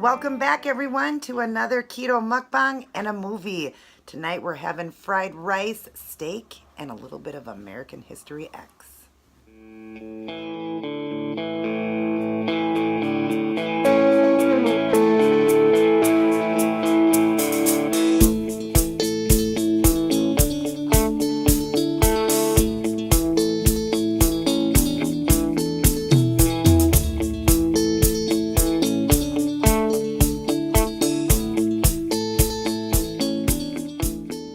Welcome back, everyone, to another keto mukbang and a movie. Tonight we're having fried rice, steak, and a little bit of American History X.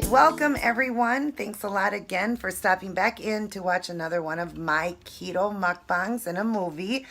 Welcome, everyone. Thanks a lot again for stopping back in to watch another one of my keto mukbangs and a movie.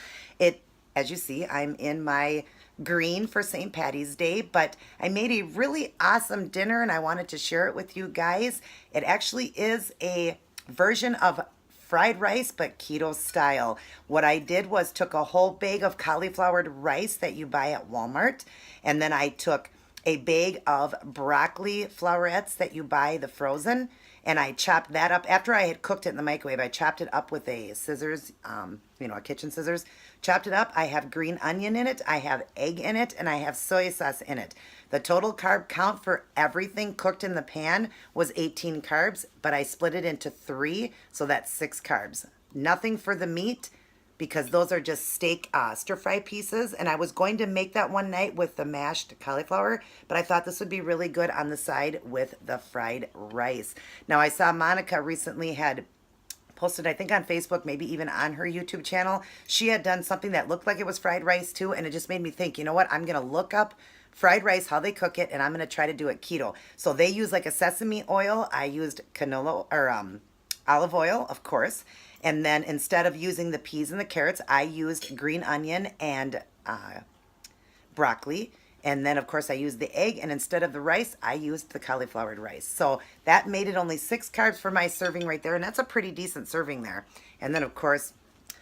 As you see, I'm in my green for St. Patty's Day, but I made a really awesome dinner and I wanted to share it with you guys. It actually is a version of fried rice, but keto style. What I did was took a whole bag of cauliflower rice that you buy at Walmart, and then I took a bag of broccoli flowerets that you buy the frozen, and I chopped that up. After I had cooked it in the microwave, I chopped it up with a scissors, a kitchen scissors. Chopped it up. I have green onion in it, I have egg in it, and I have soy sauce in it. The total carb count for everything cooked in the pan was 18 carbs, but I split it into 3, so that's 6 carbs. Nothing for the meat, because those are just steak stir fry pieces, and I was going to make that one night with the mashed cauliflower, but I thought this would be really good on the side with the fried rice. Now, I saw Monica recently had posted, I think on Facebook, maybe even on her YouTube channel, she had done something that looked like it was fried rice too, and it just made me think, you know what, I'm gonna look up fried rice, how they cook it, and I'm gonna try to do it keto. So they use like a sesame oil. I used canola or olive oil, of course. And then instead of using the peas and the carrots, I used green onion and broccoli. And then, of course, I used the egg. And instead of the rice, I used the cauliflower rice. So that made it only 6 carbs for my serving right there. And that's a pretty decent serving there. And then, of course,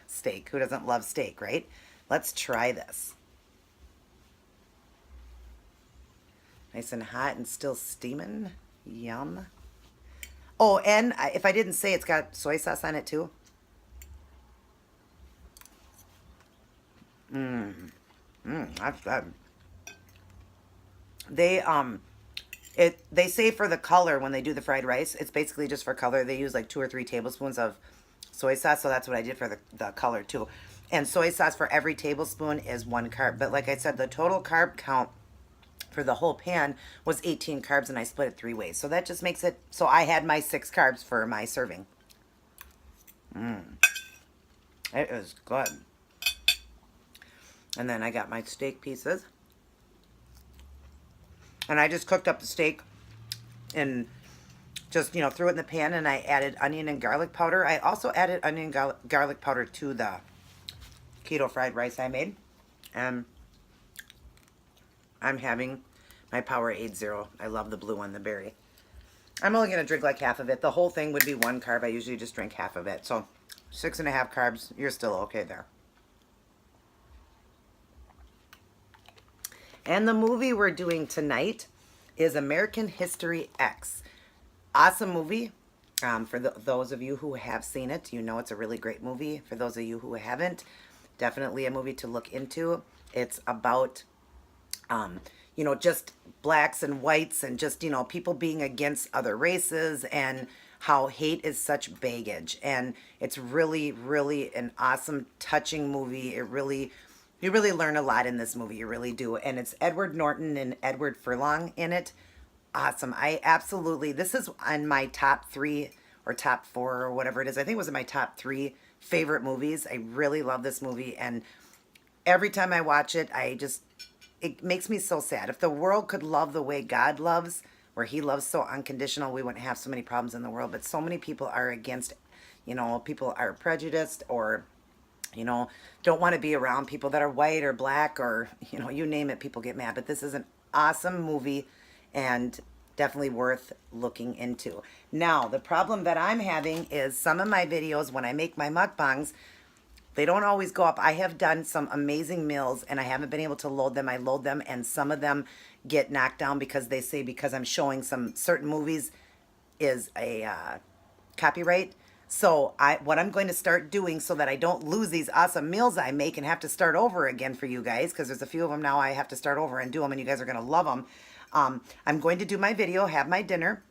steak. Who doesn't love steak, right? Let's try this. Nice and hot and still steaming. Yum. Oh, and if I didn't say, it's got soy sauce on it too. That's good. They say for the color when they do the fried rice, it's basically just for color. They use like 2 or 3 tablespoons of soy sauce, so that's what I did for the color too. And soy sauce for every tablespoon is 1 carb. But like I said, the total carb count for the whole pan was 18 carbs, and I split it 3 ways. So that just makes it, so I had my 6 carbs for my serving. It is good. And then I got my steak pieces. And I just cooked up the steak and just, threw it in the pan, and I added onion and garlic powder. I also added onion and garlic powder to the keto fried rice I made. And I'm having my Powerade Zero. I love the blue one, the berry. I'm only going to drink like half of it. The whole thing would be 1 carb. I usually just drink half of it. So 6.5 carbs. You're still okay there. And the movie we're doing tonight is American History X. Awesome movie. For those of you who have seen it, you know it's a really great movie. For those of you who haven't, definitely a movie to look into. It's about, just blacks and whites and just, people being against other races and how hate is such baggage. And it's really, really an awesome, touching movie. You really learn a lot in this movie. You really do. And it's Edward Norton and Edward Furlong in it. Awesome. This is on my top 3 or top 4 or whatever it is. I think it was in my top 3 favorite movies. I really love this movie. And every time I watch it, it makes me so sad. If the world could love the way God loves, where he loves so unconditional, we wouldn't have so many problems in the world. But so many people are against, people are prejudiced or don't want to be around people that are white or black or, you name it, people get mad. But this is an awesome movie and definitely worth looking into. Now, the problem that I'm having is some of my videos, when I make my mukbangs, they don't always go up. I have done some amazing meals and I haven't been able to load them. I load them and some of them get knocked down because they say because I'm showing some certain movies is a copyright. So what I'm going to start doing so that I don't lose these awesome meals I make and have to start over again for you guys, because there's a few of them now I have to start over and do them, and you guys are going to love them. I'm going to do my video, have my dinner,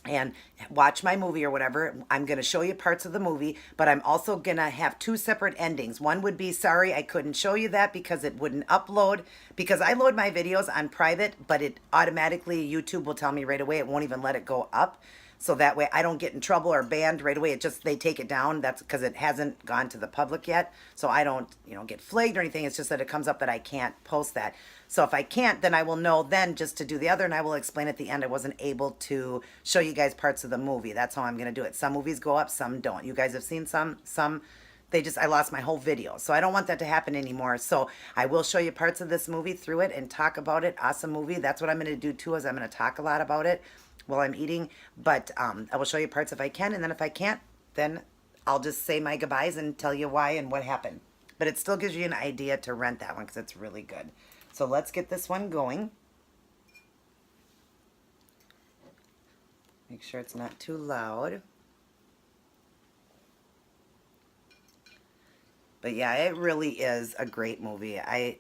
and watch my movie or whatever. I'm going to show you parts of the movie, but I'm also going to have two separate endings. One would be, sorry, I couldn't show you that because it wouldn't upload, because I load my videos on private, but it automatically, YouTube will tell me right away. It won't even let it go up. So that way I don't get in trouble or banned right away. It just, they take it down. That's because it hasn't gone to the public yet. So I don't, get flagged or anything. It's just that it comes up that I can't post that. So if I can't, then I will know then just to do the other, and I will explain at the end I wasn't able to show you guys parts of the movie. That's how I'm going to do it. Some movies go up, some don't. You guys have seen some I lost my whole video. So I don't want that to happen anymore. So I will show you parts of this movie through it and talk about it. Awesome movie. That's what I'm going to do too, is I'm going to talk a lot about it while I'm eating. But I will show you parts if I can. And then if I can't, then I'll just say my goodbyes and tell you why and what happened. But it still gives you an idea to rent that one because it's really good. So let's get this one going. Make sure it's not too loud. But yeah, it really is a great movie. I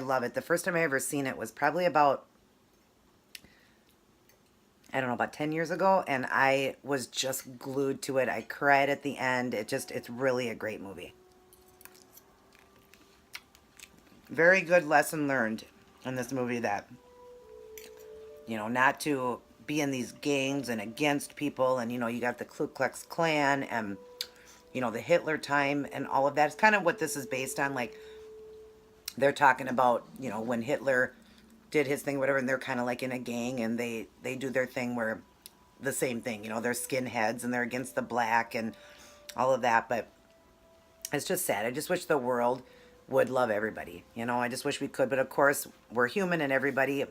love it. The first time I ever seen it was probably about, I don't know, about 10 years ago, and I was just glued to it. I cried at the end. It's really a great movie. Very good lesson learned in this movie that, not to be in these gangs and against people, and, you got the Ku Klux Klan and, the Hitler time and all of that. It's kind of what this is based on. Like, they're talking about, when Hitler did his thing, whatever, and they're kind of like in a gang, and they do their thing where the same thing, they're skinheads and they're against the black and all of that. But it's just sad. I just wish the world would love everybody. I just wish we could. But of course, we're human and everybody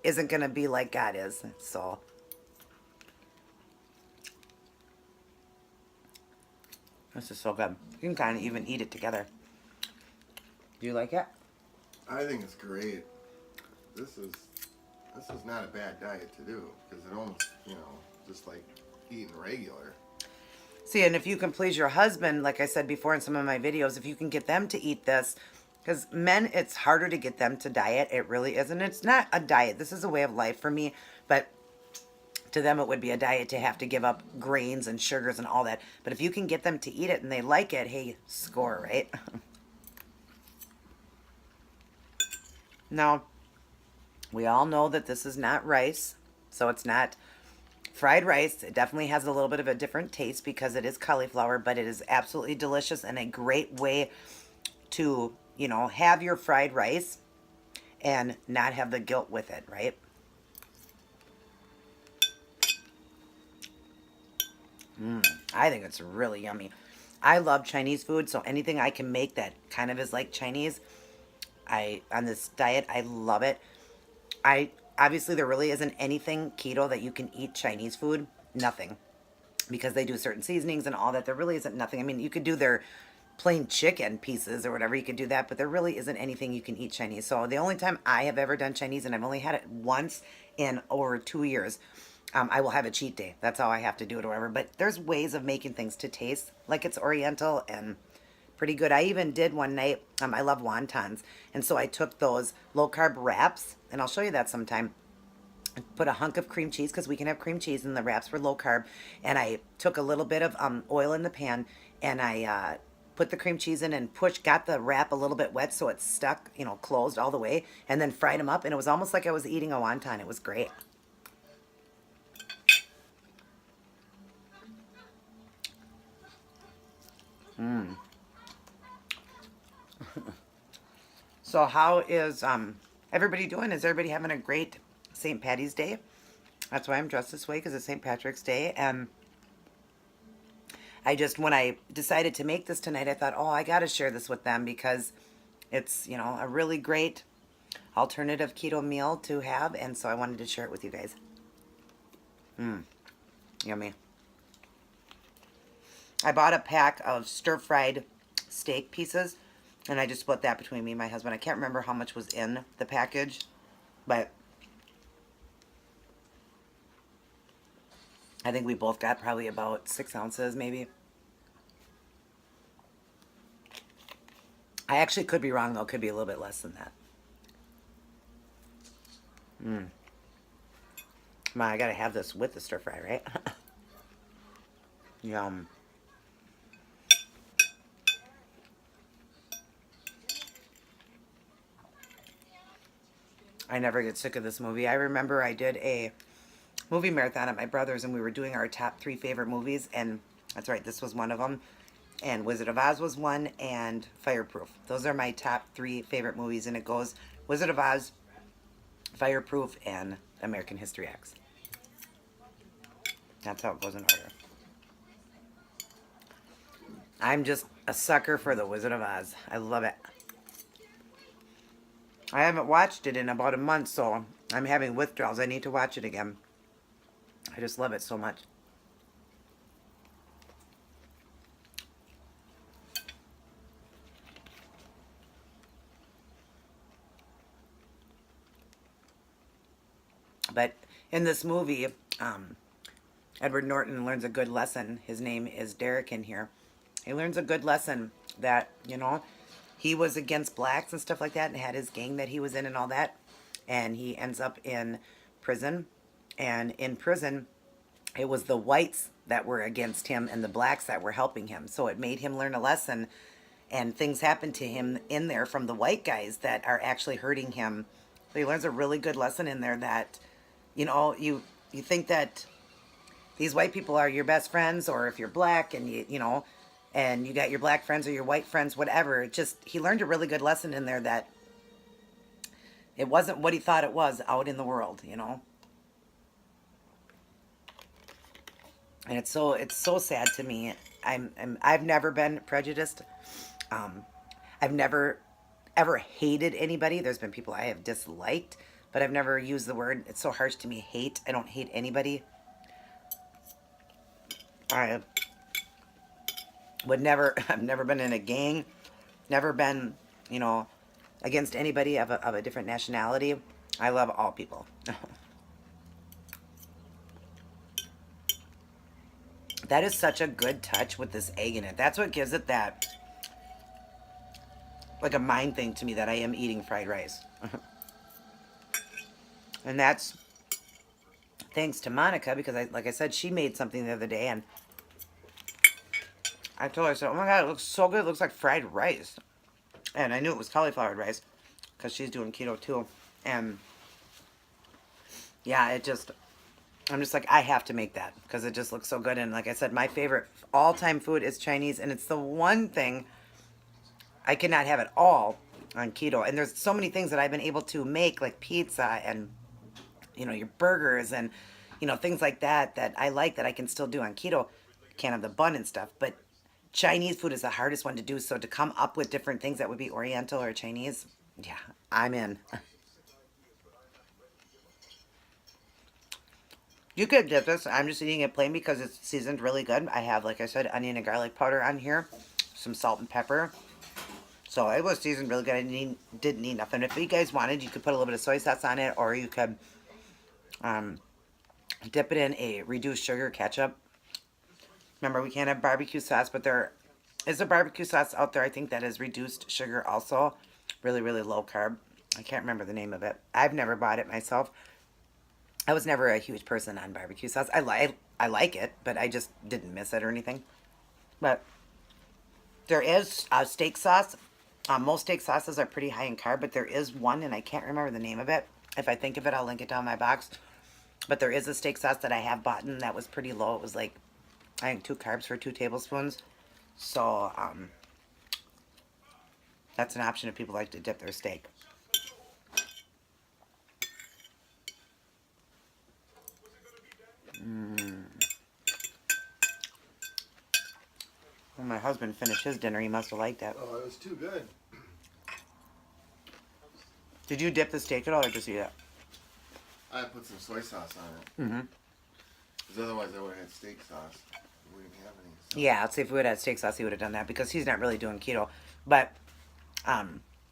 isn't going to be like God is. So this is so good. You can kind of even eat it together. Do you like it? I think it's great. This is not a bad diet to do, because it almost, just like eating regular. See, and if you can please your husband, like I said before in some of my videos, if you can get them to eat this, because men, it's harder to get them to diet. It really is. And it's not a diet. This is a way of life for me. But to them, it would be a diet to have to give up grains and sugars and all that. But if you can get them to eat it and they like it, hey, score, right? Now, we all know that this is not rice. So it's not fried rice. It definitely has a little bit of a different taste because it is cauliflower, but it is absolutely delicious and a great way to, have your fried rice and not have the guilt with it, right? I think it's really yummy. I love Chinese food, so anything I can make that kind of is like Chinese, on this diet, I love it. Obviously there really isn't anything keto that you can eat Chinese food. Nothing. Because they do certain seasonings and all that. There really isn't nothing. I mean, you could do their plain chicken pieces or whatever. You could do that, but there really isn't anything you can eat Chinese. So the only time I have ever done Chinese, and I've only had it once in over 2 years, I will have a cheat day. That's how I have to do it or whatever. But there's ways of making things to taste like it's Oriental and pretty good. I even did one night, I love wontons. And so I took those low carb wraps, and I'll show you that sometime. Put a hunk of cream cheese, because we can have cream cheese, and the wraps were low carb. And I took a little bit of oil in the pan, and I put the cream cheese in and got the wrap a little bit wet so it stuck, closed all the way, and then fried them up. And it was almost like I was eating a wonton. It was great. So how is everybody doing? Is everybody having a great St. Patty's Day? That's why I'm dressed this way, because it's St. Patrick's Day. And when I decided to make this tonight, I thought, oh, I got to share this with them because it's, a really great alternative keto meal to have. And so I wanted to share it with you guys. Yummy. I bought a pack of stir-fried steak pieces, and I just split that between me and my husband. I can't remember how much was in the package, but I think we both got probably about 6 ounces maybe. I actually could be wrong, though. It could be a little bit less than that. Come on, I gotta have this with the stir fry, right? Yum. I never get sick of this movie. I remember I did a movie marathon at my brother's, and we were doing our top 3 favorite movies, and that's right, this was one of them. And Wizard of Oz was one, and Fireproof. Those are my top 3 favorite movies, and it goes Wizard of Oz, Fireproof, and American History X. That's how it goes in order. I'm just a sucker for the Wizard of Oz. I love it. I haven't watched it in about a month, so I'm having withdrawals. I need to watch it again. I just love it so much. But in this movie, Edward Norton learns a good lesson. His name is Derek in here. He learns a good lesson that, you know, he was against blacks and stuff like that and had his gang that he was in and all that. And he ends up in prison. And in prison, it was the whites that were against him and the blacks that were helping him. So it made him learn a lesson. And things happened to him in there from the white guys that are actually hurting him. So he learns a really good lesson in there that, you know, you think that these white people are your best friends, or if you're black and you know, and you got your black friends or your white friends, whatever. It just, he learned a really good lesson in there that it wasn't what he thought it was out in the world, you know. And it's so sad to me. I've never been prejudiced. I've never ever hated anybody. There's been people I have disliked, but I've never used the word. It's so harsh to me. Hate. I don't hate anybody. I would never. I've never been in a gang. Never been, you know, against anybody of a different nationality. I love all people. That is such a good touch with this egg in it. That's what gives it that, like a mind thing to me, that I am eating fried rice. And that's thanks to Monica, because like I said, she made something the other day, and I told her, I said, oh my God, it looks so good. It looks like fried rice. And I knew it was cauliflower rice because she's doing keto too. And yeah, I'm just like, I have to make that because it just looks so good. And like I said, my favorite all-time food is Chinese, and it's the one thing I cannot have it all on keto. And there's so many things that I've been able to make, like pizza and, you know, your burgers and, you know, things like that that I like that I can still do on keto. Can't have the bun and stuff, but Chinese food is the hardest one to do. So to come up with different things that would be Oriental or Chinese, yeah, I'm in. You could dip this. I'm just eating it plain because it's seasoned really good. I have, like I said, onion and garlic powder on here, some salt and pepper. So it was seasoned really good. I didn't need nothing. If you guys wanted, you could put a little bit of soy sauce on it, or you could dip it in a reduced sugar ketchup. Remember, we can't have barbecue sauce, but there is a barbecue sauce out there, I think, that is reduced sugar also. Really, really low carb. I can't remember the name of it. I've never bought it myself. I was never a huge person on barbecue sauce. I like it, but I just didn't miss it or anything. But there is steak sauce. Most steak sauces are pretty high in carb, but there is one, and I can't remember the name of it. If I think of it, I'll link it down my box. But there is a steak sauce that I have bought, and that was pretty low. It was like, I think 2 carbs for 2 tablespoons. So, that's an option if people like to dip their steak. When my husband finished his dinner, he must have liked that. Oh, it was too good. Did you dip the steak at all, or just eat it? I put some soy sauce on it. Because otherwise I would have had steak sauce. We didn't have any. So. Yeah, I'd say if we would have had steak sauce, he would have done that, because he's not really doing keto. But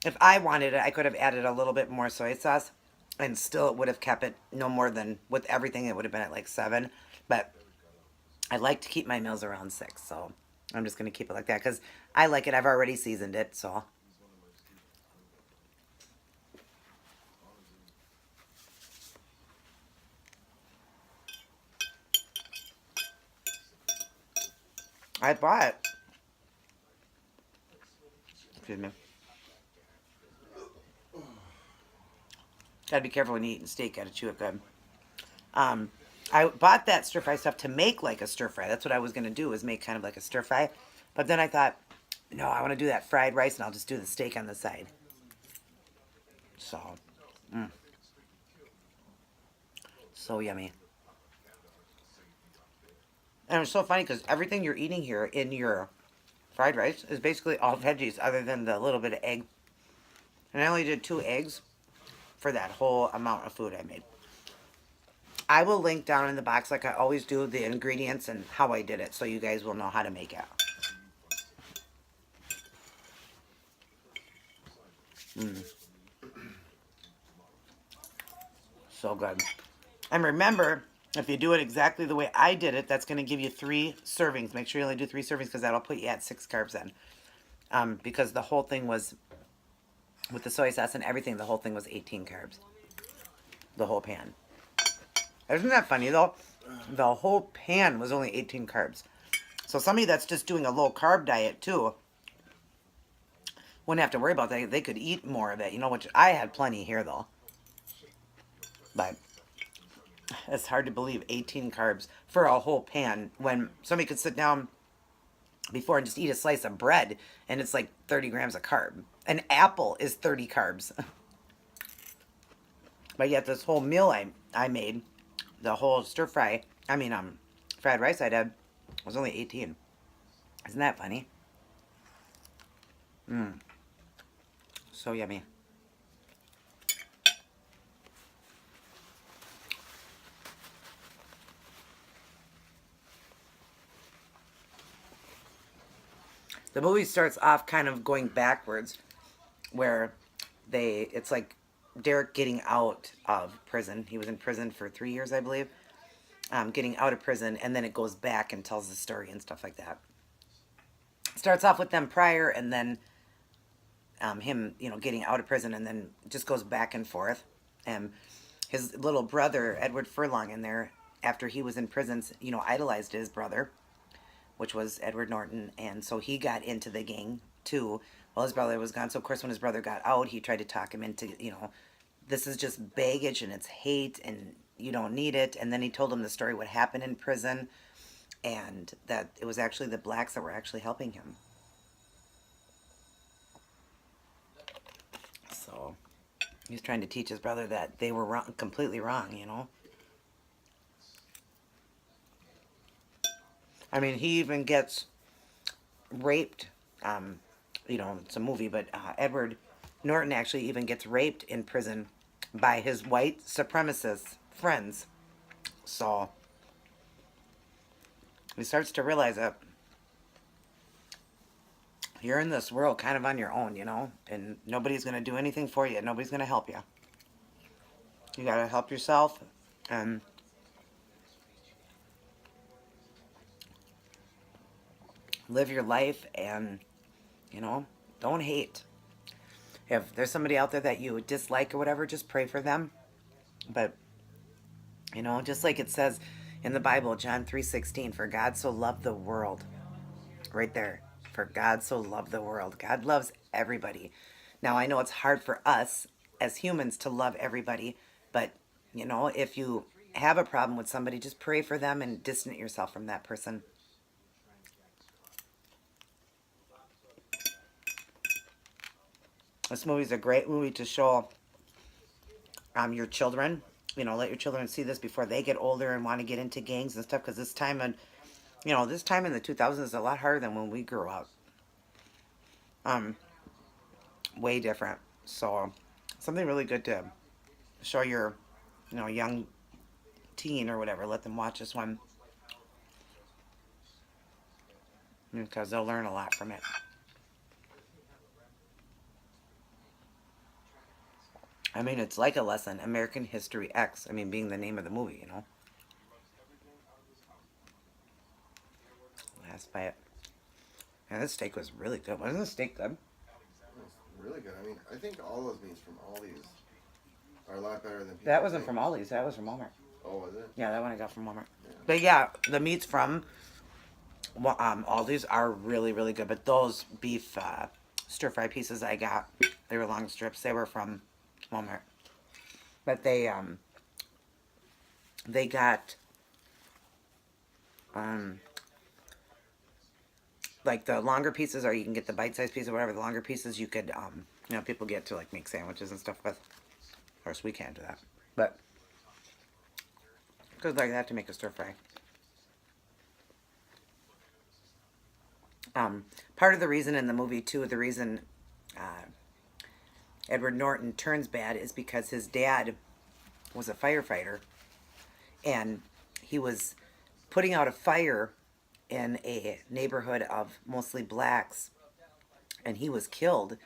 if I wanted it, I could have added a little bit more soy sauce, and still it would have kept it no more than, with everything, it would have been at like 7. But I like to keep my meals around 6, so I'm just going to keep it like that, because I like it. I've already seasoned it, so. I bought. Excuse me. Gotta be careful when you eat steak. Gotta chew it good. Um, I bought that stir fry stuff to make like a stir fry. That's what I was gonna do, was make kind of like a stir fry. But then I thought, no, I want to do that fried rice, and I'll just do the steak on the side. So, so yummy. And it's so funny because everything you're eating here in your fried rice is basically all veggies, other than the little bit of egg. And I only did 2 eggs for that whole amount of food I made. I will link down in the box, like I always do, the ingredients and how I did it, so you guys will know how to make it. So good. And remember, if you do it exactly the way I did it, that's going to give you 3 servings. Make sure you only do 3 servings, because that'll put you at 6 carbs in. Because the whole thing was, with the soy sauce and everything, the whole thing was 18 carbs. The whole pan. Isn't that funny, though? The whole pan was only 18 carbs. So somebody that's just doing a low carb diet, too, wouldn't have to worry about that. They could eat more of it, you know, which I had plenty here, though. But it's hard to believe 18 carbs for a whole pan, when somebody could sit down before and just eat a slice of bread and it's like 30 grams of carb. An apple is 30 carbs. But yet this whole meal I made, the whole stir fry, fried rice I did, was only 18. Isn't that funny? So yummy. The movie starts off kind of going backwards, where it's like Derek getting out of prison. He was in prison for 3 years, I believe. Getting out of prison, and then it goes back and tells the story and stuff like that. Starts off with them prior, and then him, getting out of prison, and then just goes back and forth. And his little brother, Edward Furlong, in there, after he was in prison, idolized his brother, which was Edward Norton, and so he got into the gang too while his brother was gone. So of course when his brother got out, he tried to talk him into, this is just baggage and it's hate and you don't need it. And then he told him the story what happened in prison, and that it was actually the blacks that were actually helping him. So he's trying to teach his brother that they were wrong, completely wrong. He even gets raped. It's a movie, but Edward Norton actually even gets raped in prison by his white supremacist friends. So he starts to realize that you're in this world kind of on your own, and nobody's going to do anything for you. Nobody's going to help you. You got to help yourself, and live your life, and don't hate. If there's somebody out there that you dislike or whatever, just pray for them. But just like it says in the Bible, John 3:16, for God so loved the world. Right there. For God so loved the world. God loves everybody. Now I know it's hard for us as humans to love everybody, but if you have a problem with somebody, just pray for them and distance yourself from that person. This movie's a great movie to show your children. Let your children see this before they get older and want to get into gangs and stuff. Because this time in the 2000s is a lot harder than when we grew up. Way different. So something really good to show your, young teen or whatever. Let them watch this one, because they'll learn a lot from it. It's like a lesson. American History X. Being the name of the movie, Last bite. Yeah, this steak was really good. Wasn't the steak good? It was really good. I think all those meats from Aldi's are a lot better than people That wasn't think. from Aldi's. That was from Walmart. Oh, was it? Yeah, that one I got from Walmart. Yeah. But yeah, the meats from Well, all these are really, really good, but those beef stir fry pieces I got, they were long strips. They were from Walmart, but they got um, like the longer pieces, or you can get the bite-sized piece or whatever. The longer pieces you could, people get to like make sandwiches and stuff with. Of course, we can't do that, but good like that to make a stir fry. Part of the reason in the movie too, the reason Edward Norton turns bad is because his dad was a firefighter, and he was putting out a fire in a neighborhood of mostly blacks, and he was killed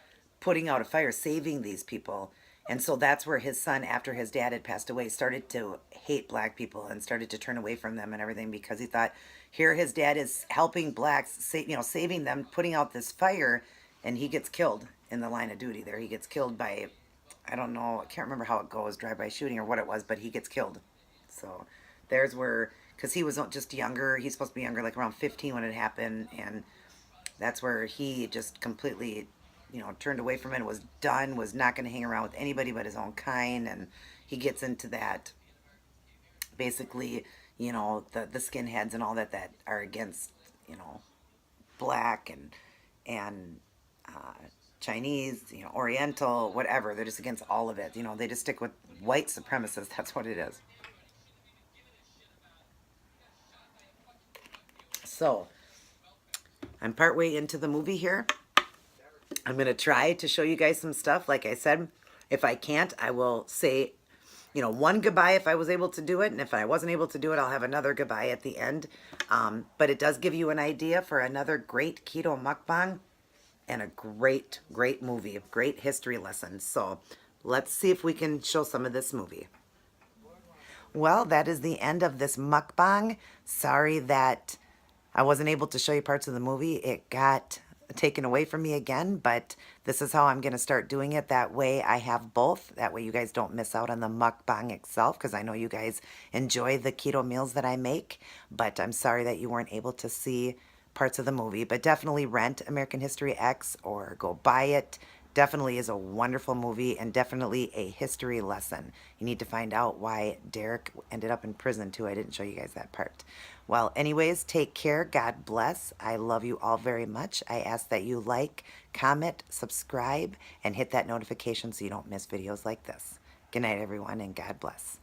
putting out a fire saving these people. And so that's where his son, after his dad had passed away, started to hate black people and started to turn away from them and everything, because he thought, here his dad is helping blacks, saving them, putting out this fire, and he gets killed in the line of duty there. He gets killed by, I don't know, I can't remember how it goes, drive-by shooting or what it was, but he gets killed. So there's where, because he was just younger, he's supposed to be younger, like around 15 when it happened, and that's where he just completely, turned away from it, was done, was not going to hang around with anybody but his own kind, and he gets into that, basically, the skinheads and all that are against, black and Chinese, Oriental, whatever. They're just against all of it. They just stick with white supremacists. That's what it is. So, I'm partway into the movie here. I'm going to try to show you guys some stuff. Like I said, if I can't, I will say, one goodbye if I was able to do it. And if I wasn't able to do it, I'll have another goodbye at the end. But it does give you an idea for another great keto mukbang and a great, great movie, a great history lesson. So let's see if we can show some of this movie. Well, that is the end of this mukbang. Sorry that I wasn't able to show you parts of the movie. It got taken away from me again, but this is how I'm going to start doing it. That way I have both. That way you guys don't miss out on the mukbang itself, because I know you guys enjoy the keto meals that I make, but I'm sorry that you weren't able to see parts of the movie. But definitely rent American History X or go buy it. Definitely is a wonderful movie and definitely a history lesson. You need to find out why Derek ended up in prison too. I didn't show you guys that part. Well, anyways, take care. God bless. I love you all very much. I ask that you like, comment, subscribe, and hit that notification so you don't miss videos like this. Good night, everyone, and God bless.